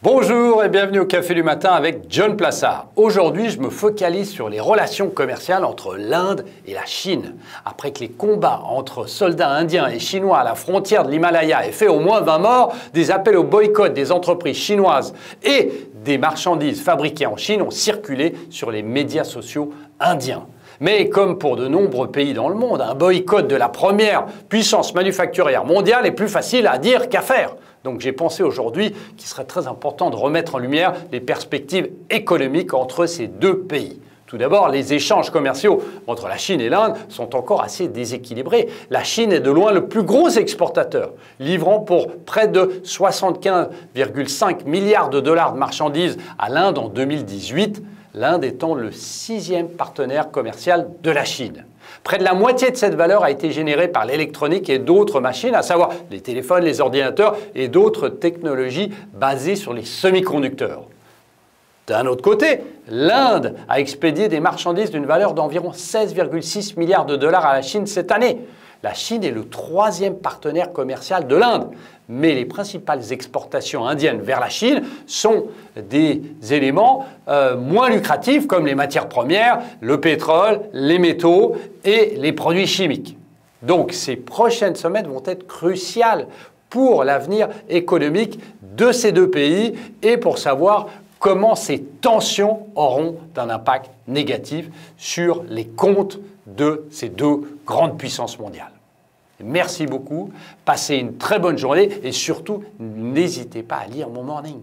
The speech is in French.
Bonjour et bienvenue au Café du Matin avec John Plassard. Aujourd'hui, je me focalise sur les relations commerciales entre l'Inde et la Chine. Après que les combats entre soldats indiens et chinois à la frontière de l'Himalaya aient fait au moins 20 morts, des appels au boycott des entreprises chinoises et des marchandises fabriquées en Chine ont circulé sur les médias sociaux indiens. Mais comme pour de nombreux pays dans le monde, un boycott de la première puissance manufacturière mondiale est plus facile à dire qu'à faire. Donc j'ai pensé aujourd'hui qu'il serait très important de remettre en lumière les perspectives économiques entre ces deux pays. Tout d'abord, les échanges commerciaux entre la Chine et l'Inde sont encore assez déséquilibrés. La Chine est de loin le plus gros exportateur, livrant pour près de 75,5 milliards de dollars de marchandises à l'Inde en 2018. L'Inde étant le 6e partenaire commercial de la Chine. Près de la moitié de cette valeur a été générée par l'électronique et d'autres machines, à savoir les téléphones, les ordinateurs et d'autres technologies basées sur les semi-conducteurs. D'un autre côté, l'Inde a expédié des marchandises d'une valeur d'environ 16,6 milliards de dollars à la Chine cette année. La Chine est le 3e partenaire commercial de l'Inde. Mais les principales exportations indiennes vers la Chine sont des éléments moins lucratifs comme les matières premières, le pétrole, les métaux et les produits chimiques. Donc ces prochaines semaines vont être cruciales pour l'avenir économique de ces deux pays et pour savoir comment ces tensions auront un impact négatif sur les comptes de ces deux grandes puissances mondiales. Merci beaucoup, passez une très bonne journée et surtout, n'hésitez pas à lire mon morning.